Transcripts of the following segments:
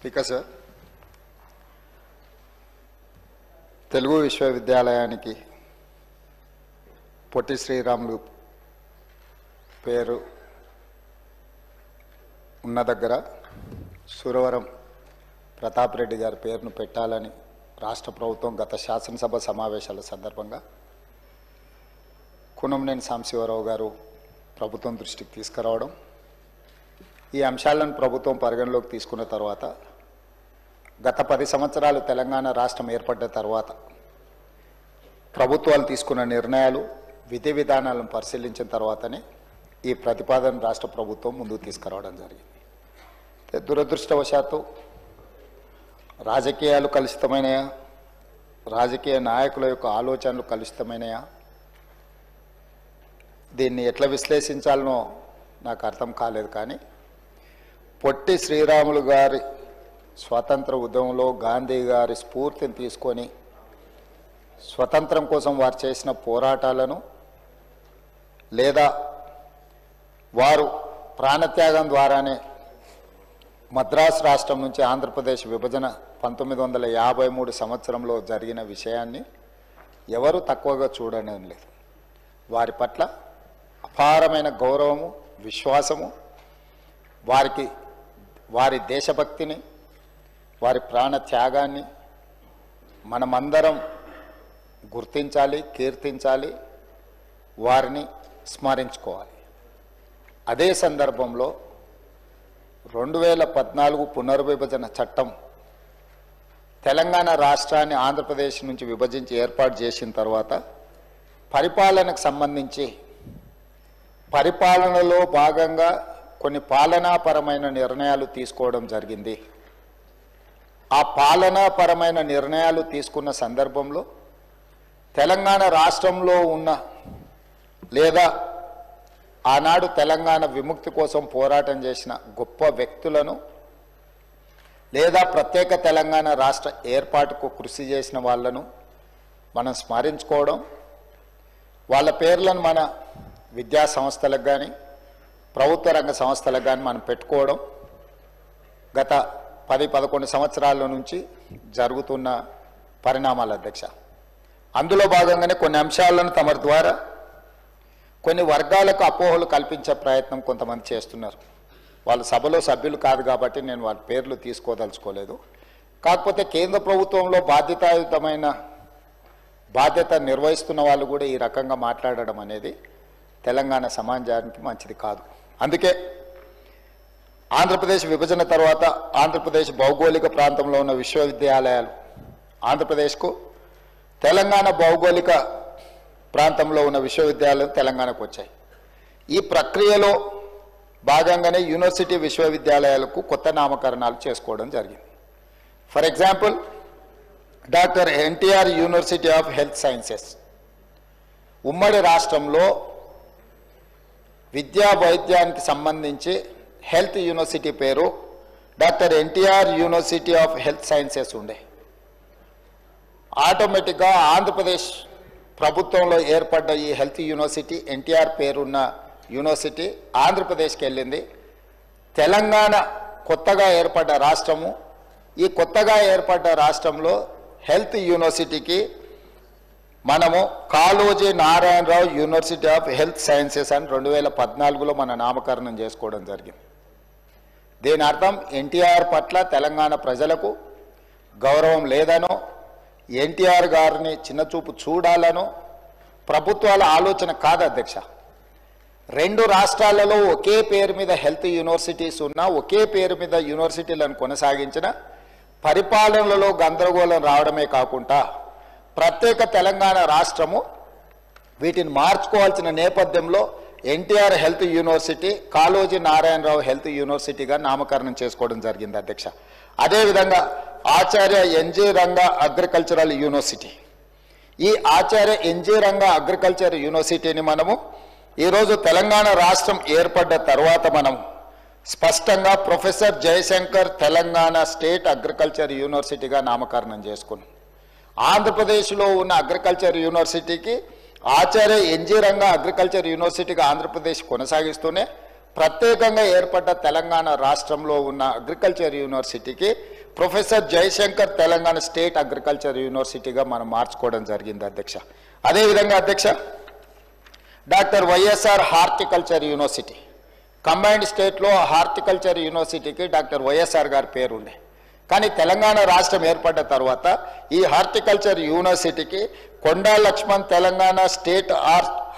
Speaker sir, Telugu విశ్వవిద్యాలయానికి పొట్టి శ్రీరాములు పేరు ఉన్న దగ్గర సురవరం ప్రతాప్ రెడ్డి గారి పేరును పెట్టాలని రాష్ట్ర ప్రభుత్వం గత శాసనసభ సమావేశాల సందర్భంగా కునంనేని సాంబశివరావు గారు ప్రభుత్వం దృష్టికి తీసుకురావడం, ఈ అంశాలను ప్రభుత్వం పరిగణలోకి తీసుకున్న తర్వాత గత 10 సంవత్సరాలు తెలంగాణ రాష్ట్రం ఏర్పడ్డ తర్వాత ప్రభుత్వాలు తీసుకున్న నిర్ణయాలు విధి విధానాలను పరిశీలించిన తర్వాతనే ఈ ప్రతిపాదన రాష్ట్ర ప్రభుత్వం ముందుకు తీసుకురావడం జరిగింది. దురదృష్టవశాత్తు రాజకీయాలు కలుషితమైనయా, రాజకీయ నాయకుల యొక్క ఆలోచనలు కలుషితమైనయా, దీన్ని ఎట్లా విశ్లేషించాలనో నాకు అర్థం కాలేదు. కానీ పొట్టి శ్రీరాములు గారి స్వాతంత్ర ఉద్యమంలో గాంధీ గారి స్ఫూర్తిని తీసుకొని స్వతంత్రం కోసం వారు చేసిన పోరాటాలను, లేదా వారు ప్రాణత్యాగం ద్వారానే మద్రాసు రాష్ట్రం నుంచి ఆంధ్రప్రదేశ్ విభజన 1953 సంవత్సరంలో జరిగిన విషయాన్ని ఎవరు తక్కువగా చూడడం లేదు. వారి పట్ల అపారమైన గౌరవము, విశ్వాసము, వారి దేశభక్తిని, వారి ప్రాణ త్యాగాన్ని మనమందరం గుర్తించాలి, కీర్తించాలి, వారిని స్మరించుకోవాలి. అదే సందర్భంలో 2014 పునర్విభజన చట్టం తెలంగాణ రాష్ట్రాన్ని ఆంధ్రప్రదేశ్ నుంచి విభజించి ఏర్పాటు చేసిన తర్వాత పరిపాలనకు సంబంధించి పరిపాలనలో భాగంగా కొన్ని పాలనాపరమైన నిర్ణయాలు తీసుకోవడం జరిగింది. ఆ పాలనాపరమైన నిర్ణయాలు తీసుకున్న సందర్భంలో తెలంగాణ రాష్ట్రంలో ఉన్న లేదా ఆనాడు తెలంగాణ విముక్తి కోసం పోరాటం చేసిన గొప్ప వ్యక్తులను, లేదా ప్రత్యేక తెలంగాణ రాష్ట్ర ఏర్పాటుకు కృషి చేసిన వాళ్ళను మనం స్మరించుకోవడం, వాళ్ళ పేర్లను మన విద్యా సంస్థలకు కానీ ప్రభుత్వ రంగ సంస్థలకు కానీ మనం పెట్టుకోవడం గత 10-11 సంవత్సరాల నుంచి జరుగుతున్న పరిణామాల అధ్యక్ష. అందులో భాగంగానే కొన్ని అంశాలను తమ ద్వారా కొన్ని వర్గాలకు అపోహలు కల్పించే ప్రయత్నం కొంతమంది చేస్తున్నారు. వాళ్ళ సభలో సభ్యులు కాదు కాబట్టి నేను వాళ్ళ పేర్లు తీసుకోదలుచుకోలేదు. కాకపోతే కేంద్ర ప్రభుత్వంలో బాధ్యతాయుతమైన బాధ్యత నిర్వహిస్తున్న వాళ్ళు కూడా ఈ రకంగా మాట్లాడడం అనేది తెలంగాణ సమాజానికి మంచిది కాదు. అందుకే ఆంధ్రప్రదేశ్ విభజన తర్వాత ఆంధ్రప్రదేశ్ భౌగోళిక ప్రాంతంలో ఉన్న విశ్వవిద్యాలయాలు ఆంధ్రప్రదేశ్కు, తెలంగాణ భౌగోళిక ప్రాంతంలో ఉన్న విశ్వవిద్యాలయాలు తెలంగాణకు వచ్చాయి. ఈ ప్రక్రియలో భాగంగానే యూనివర్సిటీ విశ్వవిద్యాలయాలకు కొత్త నామకరణాలు చేసుకోవడం జరిగింది. For example, doctor NTR university of health sciences ఉమ్మడి రాష్ట్రంలో విద్యా వైద్యానికి సంబంధించి హెల్త్ యూనివర్సిటీ పేరు doctor NTR university of health sciences ఉండే. ఆటోమేటిక్గా ఆంధ్రప్రదేశ్ ప్రభుత్వంలో ఏర్పడ్డ ఈ హెల్త్ యూనివర్సిటీ, ఎన్టీఆర్ పేరున్న యూనివర్సిటీ ఆంధ్రప్రదేశ్కి వెళ్ళింది. తెలంగాణ కొత్తగా ఏర్పడ్డ రాష్ట్రము, ఈ కొత్తగా ఏర్పడ్డ రాష్ట్రంలో హెల్త్ యూనివర్సిటీకి మనము Kaloji Narayana Rao university of health sciences అని 2014లో మన నామకరణం చేసుకోవడం జరిగింది. దీని అర్థం ఎన్టీఆర్ పట్ల తెలంగాణ ప్రజలకు గౌరవం లేదనో, ఎన్టీఆర్ గారిని చిన్నచూపు చూడాలనో ప్రభుత్వాల ఆలోచన కాదు అధ్యక్ష. 2 రాష్ట్రాలలో ఒకే పేరు మీద హెల్త్ యూనివర్సిటీస్ ఉన్నా, ఒకే పేరు మీద యూనివర్సిటీలను కొనసాగించిన పరిపాలనలో గందరగోళం రావడమే కాకుండా ప్రత్యేక తెలంగాణ రాష్ట్రము వీటిని మార్చుకోవాల్సిన నేపథ్యంలో NTR health university Kaloji Narayana Rao health యూనివర్సిటీగా నామకరణం చేసుకోవడం జరిగింది అధ్యక్ష. అదేవిధంగా Acharya NG Ranga agricultural university, ఈ ఆచార్య ఎన్జీ రంగా అగ్రికల్చర్ యూనివర్సిటీని మనము ఈరోజు తెలంగాణ రాష్ట్రం ఏర్పడ్డ తర్వాత మనం స్పష్టంగా professor Jayashankar Telangana state agriculture యూనివర్సిటీగా నామకరణం చేసుకున్నాం. ఆంధ్రప్రదేశ్లో ఉన్న అగ్రికల్చర్ యూనివర్సిటీకి ఆచార్య ఎన్జీ రంగా అగ్రికల్చర్ యూనివర్సిటీగా ఆంధ్రప్రదేశ్ కొనసాగిస్తూనే ప్రత్యేకంగా ఏర్పడ్డ తెలంగాణ రాష్ట్రంలో ఉన్న అగ్రికల్చర్ యూనివర్సిటీకి professor Jayashankar Telangana state agriculture యూనివర్సిటీగా మనం మార్చుకోవడం జరిగింది అధ్యక్ష. అదేవిధంగా అధ్యక్ష, doctor YSR horticulture university combined స్టేట్లో హార్టికల్చర్ యూనివర్సిటీకి డాక్టర్ వైఎస్ఆర్ గారి పేరు ఉండే. కానీ తెలంగాణ రాష్ట్రం ఏర్పడ్డ తర్వాత ఈ హార్టికల్చర్ యూనివర్సిటీకి కొండా లక్ష్మణ్ తెలంగాణ స్టేట్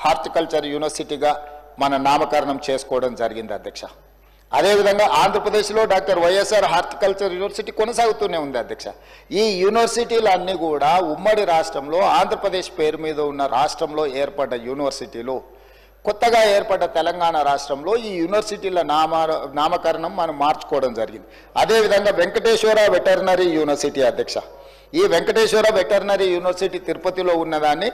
హార్టికల్చర్ యూనివర్సిటీగా మన నామకరణం చేసుకోవడం జరిగింది అధ్యక్ష. అదేవిధంగా ఆంధ్రప్రదేశ్లో డాక్టర్ వైఎస్ఆర్ హార్టికల్చర్ యూనివర్సిటీ కొనసాగుతూనే ఉంది అధ్యక్ష. ఈ యూనివర్సిటీలన్నీ కూడా ఉమ్మడి రాష్ట్రంలో ఆంధ్రప్రదేశ్ పేరు మీద ఉన్న రాష్ట్రంలో ఏర్పడ్డ యూనివర్సిటీలు. కొత్తగా ఏర్పడ్డ తెలంగాణ రాష్ట్రంలో ఈ యూనివర్సిటీల నామకరణం మనం మార్చుకోవడం జరిగింది. అదేవిధంగా వెంకటేశ్వర వెటర్నరీ యూనివర్సిటీ అధ్యక్ష. ఈ వెంకటేశ్వర వెటర్నరీ యూనివర్సిటీ తిరుపతిలో ఉన్నదాన్ని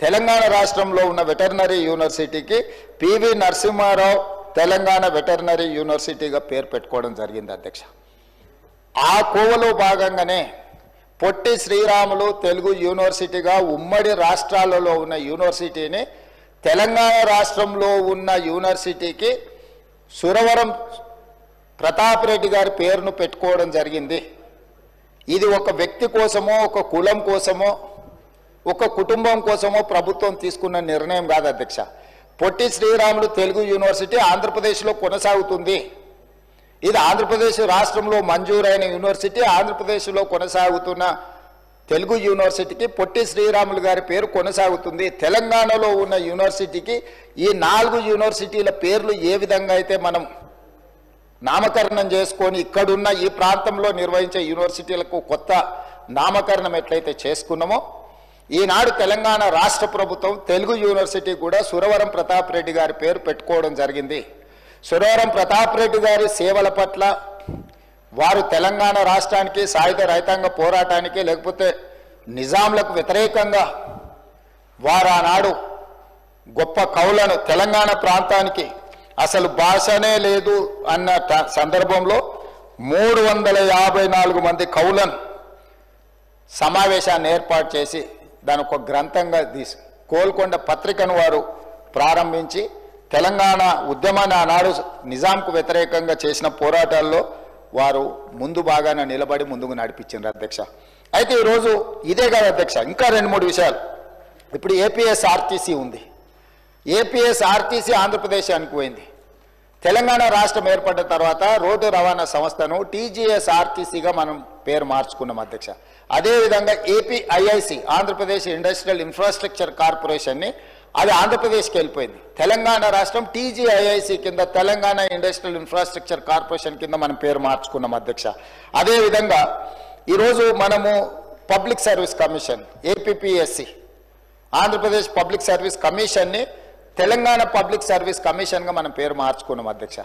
తెలంగాణ రాష్ట్రంలో ఉన్న వెటర్నరీ యూనివర్సిటీకి పివి నరసింహారావు తెలంగాణ వెటర్నరీ యూనివర్సిటీగా పేరు పెట్టుకోవడం జరిగింది అధ్యక్ష. ఆ కోవలో భాగంగానే పొట్టి శ్రీరాములు తెలుగు యూనివర్సిటీగా ఉమ్మడి రాష్ట్రాలలో ఉన్న యూనివర్సిటీని తెలంగాణ రాష్ట్రంలో ఉన్న యూనివర్సిటీకి సురవరం ప్రతాప్ రెడ్డి గారి పేరును పెట్టుకోవడం జరిగింది. ఇది ఒక వ్యక్తి కోసమో, ఒక కులం కోసమో, ఒక కుటుంబం కోసమో ప్రభుత్వం తీసుకున్న నిర్ణయం కాదు అధ్యక్ష. పొట్టి శ్రీరాములు తెలుగు యూనివర్సిటీ ఆంధ్రప్రదేశ్లో కొనసాగుతుంది. ఇది ఆంధ్రప్రదేశ్ రాష్ట్రంలో మంజూరైన యూనివర్సిటీ. ఆంధ్రప్రదేశ్లో కొనసాగుతున్న తెలుగు యూనివర్సిటీకి పొట్టి శ్రీరాములు గారి పేరు కొనసాగుతుంది. తెలంగాణలో ఉన్న యూనివర్సిటీకి ఈ 4 యూనివర్సిటీల పేర్లు ఏ విధంగా అయితే మనం నామకరణం చేసుకొని ఇక్కడున్న ఈ ప్రాంతంలో నిర్వహించే యూనివర్సిటీలకు కొత్త నామకరణం ఎట్లయితే చేసుకున్నామో, ఈనాడు తెలంగాణ రాష్ట్ర ప్రభుత్వం తెలుగు యూనివర్సిటీ కూడా సురవరం ప్రతాప్ రెడ్డి గారి పేరు పెట్టుకోవడం జరిగింది. సురవరం ప్రతాప్ రెడ్డి గారి సేవల పట్ల, వారు తెలంగాణ రాష్ట్రానికి సాయుధ రైతాంగ పోరాటానికి, లేకపోతే నిజాంలకు వ్యతిరేకంగా వారు ఆనాడు గొప్ప కవులను తెలంగాణ ప్రాంతానికి అసలు భాషనే లేదు అన్న సందర్భంలో 354 మంది కవులను సమావేశాన్ని ఏర్పాటు చేసి దాని ఒక గ్రంథంగా తీసి గోల్కొండ పత్రికను వారు ప్రారంభించి తెలంగాణ ఉద్యమాన్ని ఆనాడు నిజాంకు వ్యతిరేకంగా చేసిన పోరాటాల్లో వారు ముందు బాగానే నిలబడి ముందుకు నడిపించారు అధ్యక్ష. అయితే ఈరోజు ఇదే కాదు అధ్యక్ష, ఇంకా 2-3 విషయాలు. ఇప్పుడు ఏపీఎస్ఆర్టీసీ ఉంది. ఏపీఎస్ఆర్టీసీ ఆంధ్రప్రదేశానికి పోయింది. తెలంగాణ రాష్ట్రం ఏర్పడ్డ తర్వాత రోడ్డు రవాణా సంస్థను టీజీఎస్ఆర్టీసీగా మనం పేరు మార్చుకున్నాం అధ్యక్ష. అదేవిధంగా ఏపీఐఐసి ఆంధ్రప్రదేశ్ ఇండస్ట్రియల్ ఇన్ఫ్రాస్ట్రక్చర్ కార్పొరేషన్ని అది ఆంధ్రప్రదేశ్కి వెళ్ళిపోయింది. తెలంగాణ రాష్ట్రం టీజీఐఐసి కింద తెలంగాణ ఇండస్ట్రియల్ ఇన్ఫ్రాస్ట్రక్చర్ కార్పొరేషన్ కింద మనం పేరు మార్చుకున్నాం అధ్యక్ష. అదేవిధంగా ఈరోజు మనము public service commission APPSC Andhra Pradesh public service కమిషన్ని తెలంగాణ పబ్లిక్ సర్వీస్ కమిషన్గా మనం పేరు మార్చుకున్నాం అధ్యక్ష.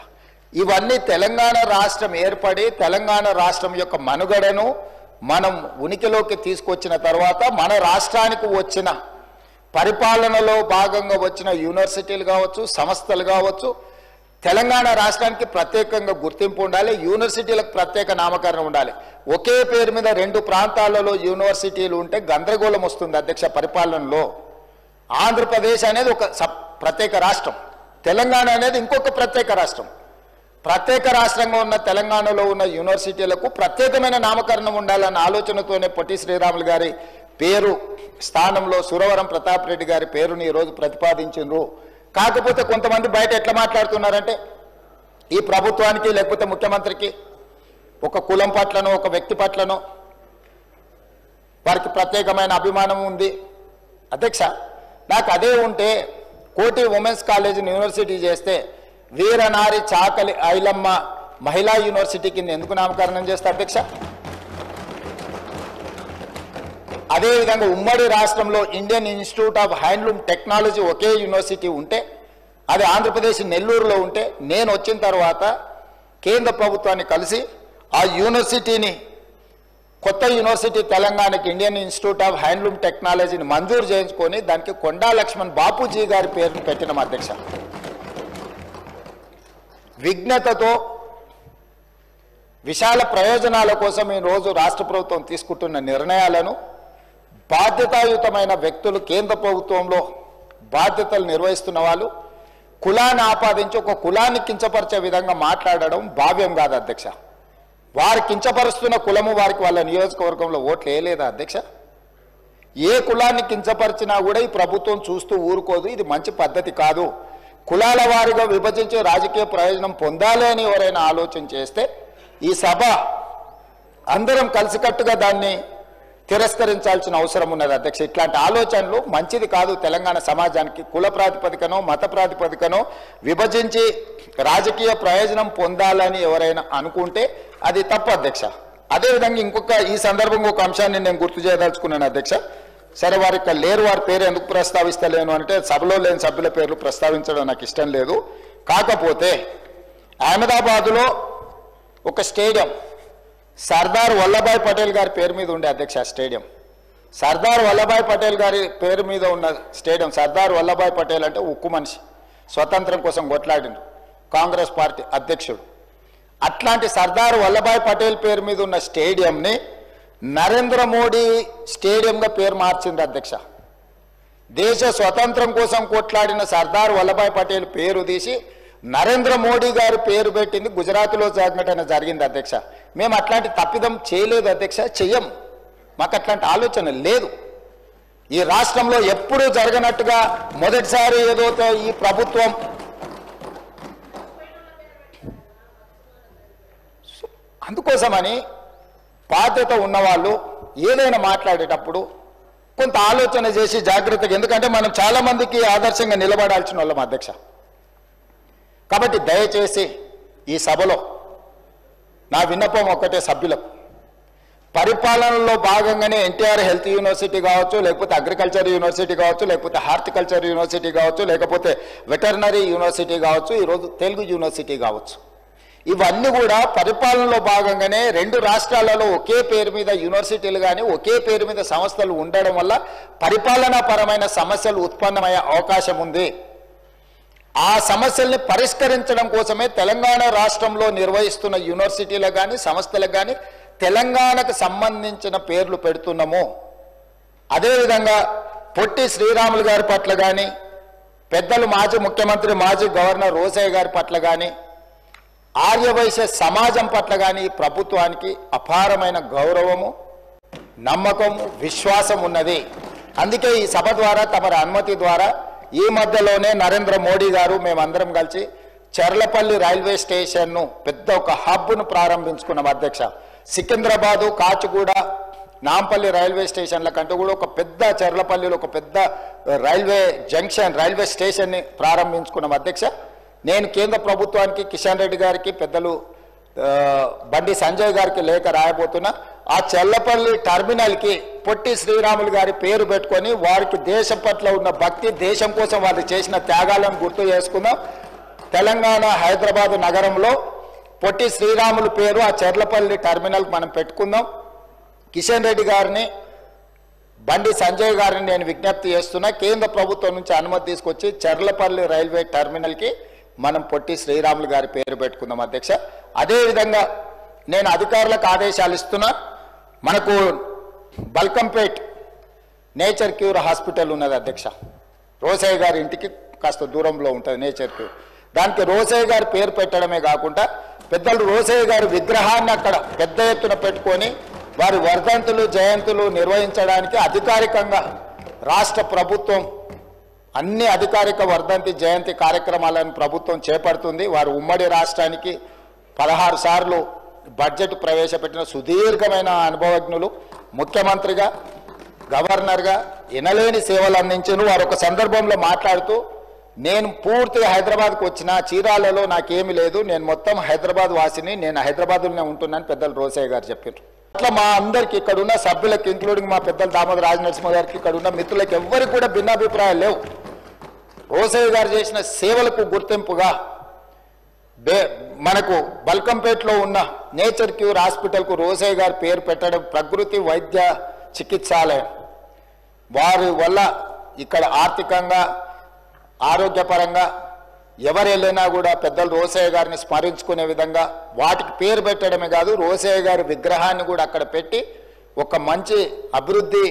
ఇవన్నీ తెలంగాణ రాష్ట్రం ఏర్పడి తెలంగాణ రాష్ట్రం యొక్క మనుగడను మనం ఉనికిలోకి తీసుకొచ్చిన తర్వాత మన రాష్ట్రానికి వచ్చిన పరిపాలనలో భాగంగా వచ్చిన యూనివర్సిటీలు కావచ్చు, సంస్థలు కావచ్చు, తెలంగాణ రాష్ట్రానికి ప్రత్యేకంగా గుర్తింపు ఉండాలి. యూనివర్సిటీలకు ప్రత్యేక నామకరణం ఉండాలి. ఒకే పేరు మీద 2 ప్రాంతాలలో యూనివర్సిటీలు ఉంటే గందరగోళం వస్తుంది అధ్యక్ష పరిపాలనలో. ఆంధ్రప్రదేశ్ అనేది ఒక ప్రత్యేక రాష్ట్రం, తెలంగాణ అనేది ఇంకొక ప్రత్యేక రాష్ట్రం. ప్రత్యేక రాష్ట్రంగా ఉన్న తెలంగాణలో ఉన్న యూనివర్సిటీలకు ప్రత్యేకమైన నామకరణం ఉండాలన్న ఆలోచనతోనే పొట్టి శ్రీరాములు గారి పేరు స్థానంలో సురవరం ప్రతాప్ రెడ్డి గారి పేరుని ఈరోజు ప్రతిపాదించారు. కాకపోతే కొంతమంది బయట ఎట్లా మాట్లాడుతున్నారంటే ఈ ప్రభుత్వానికి లేకపోతే ముఖ్యమంత్రికి ఒక కులం పట్లనో ఒక వ్యక్తి పట్లనో వారికి ప్రత్యేకమైన అభిమానం ఉంది. అధ్యక్ష, నాకు అదే ఉంటే కోటి ఉమెన్స్ కాలేజీని యూనివర్సిటీ చేస్తే వీరనారి చాకలి ఐలమ్మ మహిళా యూనివర్సిటీ కింద ఎందుకు నామకరణం చేస్తే అధ్యక్ష? అదేవిధంగా ఉమ్మడి రాష్ట్రంలో Indian institute of handloom technology okay university ఉంటే, అది ఆంధ్రప్రదేశ్ నెల్లూరులో ఉంటే, నేను వచ్చిన తర్వాత కేంద్ర ప్రభుత్వాన్ని కలిసి ఆ యూనివర్సిటీని కొత్త యూనివర్సిటీ తెలంగాణకి ఇండియన్ ఇన్స్టిట్యూట్ ఆఫ్ హ్యాండ్లూమ్ టెక్నాలజీని మంజూరు చేయించుకొని దానికి కొండా లక్ష్మణ్ బాపూజీ గారి పేరును పెట్టినాం అధ్యక్ష. విజ్ఞతతో విశాల ప్రయోజనాల కోసం ఈరోజు రాష్ట్ర ప్రభుత్వం తీసుకుంటున్న నిర్ణయాలను బాధ్యతాయుతమైన వ్యక్తులు కేంద్ర ప్రభుత్వంలో బాధ్యతలు నిర్వహిస్తున్న వాళ్ళు కులాన్ని ఆపాదించి ఒక కులాన్ని కించపరిచే విధంగా మాట్లాడడం భావ్యం కాదు అధ్యక్ష. వారు కించపరుస్తున్న కులము వారికి వాళ్ళ నియోజకవర్గంలో ఓట్లు వేయలేదా అధ్యక్ష? ఏ కులాన్ని కించపరిచినా కూడా ఈ ప్రభుత్వం చూస్తూ ఊరుకోదు. ఇది మంచి పద్ధతి కాదు. కులాల వారిగా విభజించి రాజకీయ ప్రయోజనం పొందాలి అని ఎవరైనా ఆలోచన చేస్తే ఈ సభ అందరం కలిసికట్టుగా దాన్ని తిరస్కరించాల్సిన అవసరం ఉన్నది అధ్యక్ష. ఇట్లాంటి ఆలోచనలు మంచిది కాదు. తెలంగాణ సమాజానికి కుల ప్రాతిపదికనో మత ప్రాతిపదికనో విభజించి రాజకీయ ప్రయోజనం పొందాలని ఎవరైనా అనుకుంటే అది తప్పు అధ్యక్ష. అదేవిధంగా ఈ సందర్భంగా ఒక అంశాన్ని నేను గుర్తు చేయదలుచుకున్నాను అధ్యక్ష. సరే, వారు ఇక్కడ లేరు, వారి పేరు ఎందుకు ప్రస్తావిస్తలేను అంటే సభలో లేని సభ్యుల పేర్లు ప్రస్తావించడం నాకు ఇష్టం లేదు. కాకపోతే అహ్మదాబాదులో ఒక స్టేడియం సర్దార్ వల్లభాయ్ పటేల్ గారి పేరు మీద ఉండే అధ్యక్ష. స్టేడియం సర్దార్ వల్లభాయ్ పటేల్ గారి పేరు మీద ఉన్న స్టేడియం. సర్దార్ వల్లభాయ్ పటేల్ అంటే ఉక్కు మనిషి, స్వతంత్రం కోసం కొట్లాడిండు, కాంగ్రెస్ పార్టీ అధ్యక్షుడు. అట్లాంటి సర్దార్ వల్లభాయ్ పటేల్ పేరు మీద ఉన్న స్టేడియంని నరేంద్ర మోడీ స్టేడియంగా పేరు మార్చింది అధ్యక్ష. దేశ స్వతంత్రం కోసం కొట్లాడిన సర్దార్ వల్లభాయ్ పటేల్ పేరు తీసి నరేంద్ర మోడీ గారి పేరు పెట్టింది గుజరాత్లో సంఘటన జరిగింది అధ్యక్ష. మేము అట్లాంటి తప్పిదం చేయలేదు అధ్యక్ష, చెయ్యం. మాకు అట్లాంటి ఆలోచన లేదు. ఈ రాష్ట్రంలో ఎప్పుడూ జరగనట్టుగా మొదటిసారి ఏదో ఈ ప్రభుత్వం అందుకోసమని బాధ్యత ఉన్నవాళ్ళు ఏదైనా మాట్లాడేటప్పుడు కొంత ఆలోచన చేసి జాగ్రత్తగా, ఎందుకంటే మనం చాలామందికి ఆదర్శంగా నిలబడాల్సిన వాళ్ళం అధ్యక్ష. కాబట్టి దయచేసి ఈ సభలో నా విన్నపం ఒకటే సభ్యులకు, పరిపాలనలో భాగంగానే ఎన్టీఆర్ హెల్త్ యూనివర్సిటీ కావచ్చు, లేకపోతే అగ్రికల్చర్ యూనివర్సిటీ కావచ్చు, లేకపోతే హార్టికల్చర్ యూనివర్సిటీ కావచ్చు, లేకపోతే వెటర్నరీ యూనివర్సిటీ కావచ్చు, ఈరోజు తెలుగు యూనివర్సిటీ కావచ్చు, ఇవన్నీ కూడా పరిపాలనలో భాగంగానే రెండు రాష్ట్రాలలో ఒకే పేరు మీద యూనివర్సిటీలు కానీ ఒకే పేరు మీద సంస్థలు ఉండడం వల్ల పరిపాలనాపరమైన సమస్యలు ఉత్పన్నమయ్యే అవకాశం ఉంది. ఆ సమస్యల్ని పరిష్కరించడం కోసమే తెలంగాణ రాష్ట్రంలో నిర్వహిస్తున్న యూనివర్సిటీలకు కానీ సంస్థలకు కానీ తెలంగాణకు సంబంధించిన పేర్లు పెడుతున్నాము. అదేవిధంగా పొట్టి శ్రీరాములు గారి పట్ల కానీ, పెద్దలు మాజీ ముఖ్యమంత్రి మాజీ గవర్నర్ రోసయ్య గారి పట్ల కానీ, ఆర్యవైశ్య సమాజం పట్ల కానీ ప్రభుత్వానికి అపారమైన గౌరవము, నమ్మకము, విశ్వాసం ఉన్నది. అందుకే ఈ సభ ద్వారా తమరి అనుమతి ద్వారా ఈ మధ్యలోనే నరేంద్ర మోడీ గారు మేమందరం కలిసి చర్లపల్లి రైల్వే స్టేషన్ను పెద్ద ఒక హబ్ను ప్రారంభించుకున్నాం అధ్యక్ష. సికింద్రాబాదు, కాచిగూడ, నాంపల్లి రైల్వే స్టేషన్ల కంటే కూడా ఒక పెద్ద చర్లపల్లిలో ఒక పెద్ద రైల్వే జంక్షన్, రైల్వే స్టేషన్ని ప్రారంభించుకున్నాం అధ్యక్ష. నేను కేంద్ర ప్రభుత్వానికి, కిషన్ రెడ్డి గారికి, పెద్దలు బండి సంజయ్ గారికి లేఖ రాయబోతున్నా. ఆ చర్లపల్లి టర్మినల్కి పొట్టి శ్రీరాములు గారి పేరు పెట్టుకొని వారికి దేశం పట్ల ఉన్న భక్తి, దేశం కోసం వారు చేసిన త్యాగాలను గుర్తు చేసుకుందాం. తెలంగాణ హైదరాబాద్ నగరంలో పొట్టి శ్రీరాములు పేరు ఆ చర్లపల్లి టర్మినల్కి మనం పెట్టుకుందాం. కిషన్ రెడ్డి గారిని, బండి సంజయ్ గారిని నేను విజ్ఞప్తి చేస్తున్నా, కేంద్ర ప్రభుత్వం నుంచి అనుమతి తీసుకొచ్చి చర్లపల్లి రైల్వే టర్మినల్కి మనం పొట్టి శ్రీరాములు గారి పేరు పెట్టుకుందాం అధ్యక్ష. అదేవిధంగా నేను అధికారులకు ఆదేశాలు ఇస్తున్నా. మనకు బల్కంపేట్ నేచర్ క్యూర్ హాస్పిటల్ ఉన్నది అధ్యక్ష. రోసయ్య గారి ఇంటికి కాస్త దూరంలో ఉంటుంది నేచర్ క్యూర్. దానికి రోసయ్య గారి పేరు పెట్టడమే కాకుండా పెద్దలు రోసయ్య గారి విగ్రహాన్ని అక్కడ పెద్ద ఎత్తున పెట్టుకొని వారి వర్ధంతులు, జయంతులు నిర్వహించడానికి అధికారికంగా రాష్ట్ర ప్రభుత్వం అన్ని అధికారిక వర్ధంతి, జయంతి కార్యక్రమాలను ప్రభుత్వం చేపడుతుంది. వారు ఉమ్మడి రాష్ట్రానికి 16 సార్లు బడ్జెట్ ప్రవేశపెట్టిన సుదీర్ఘమైన అనుభవజ్ఞులు. ముఖ్యమంత్రిగా, గవర్నర్గా ఎనలేని సేవలు అందించిన వారు ఒక సందర్భంలో మాట్లాడుతూ, నేను పూర్తిగా హైదరాబాద్కు వచ్చిన, చీరాలలో నాకేమీ లేదు, నేను మొత్తం హైదరాబాద్ వాసిని, నేను హైదరాబాద్లోనే ఉంటున్నాను పెద్దలు రోసయ్య గారు చెప్పారు. అట్లా మా అందరికి ఇక్కడ ఉన్న సభ్యులకు, ఇంక్లూడింగ్ మా పెద్దలు దామోదర రాజనరసింహ గారికి, ఇక్కడ ఉన్న మిత్రులకు ఎవ్వరికి కూడా భిన్నాభిప్రాయాలు లేవు. రోసయ్య గారు చేసిన సేవలకు గుర్తింపుగా మనకు బల్కంపేటలో ఉన్న నేచర్ క్యూర్ హాస్పిటల్కు రోసయ్య గారి పేరు పెట్టడం ప్రకృతి వైద్య చికిత్సాలయం. వారి వల్ల ఇక్కడ ఆర్థికంగా, ఆరోగ్యపరంగా ఎవరు వెళ్ళినా కూడా పెద్దలు రోసయ్య గారిని స్మరించుకునే విధంగా వాటికి పేరు పెట్టడమే కాదు, రోసయ్య గారి విగ్రహాన్ని కూడా అక్కడ పెట్టి ఒక మంచి అభివృద్ధి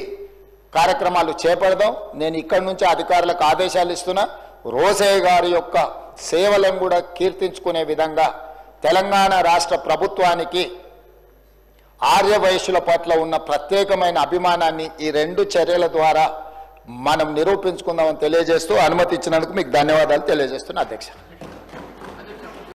కార్యక్రమాలు చేపడదాం. నేను ఇక్కడి నుంచి అధికారులకు ఆదేశాలు ఇస్తున్నా. రోసయ్య గారి యొక్క సేవలను కూడా కీర్తించుకునే విధంగా తెలంగాణ రాష్ట్ర ప్రభుత్వానికి ఆర్యవైశ్యుల పట్ల ఉన్న ప్రత్యేకమైన అభిమానాన్ని ఈ 2 చర్యల ద్వారా మనం నిరూపించుకుందామని తెలియజేస్తూ అనుమతి ఇచ్చినందుకు మీకు ధన్యవాదాలు తెలియజేస్తున్నా అధ్యక్ష.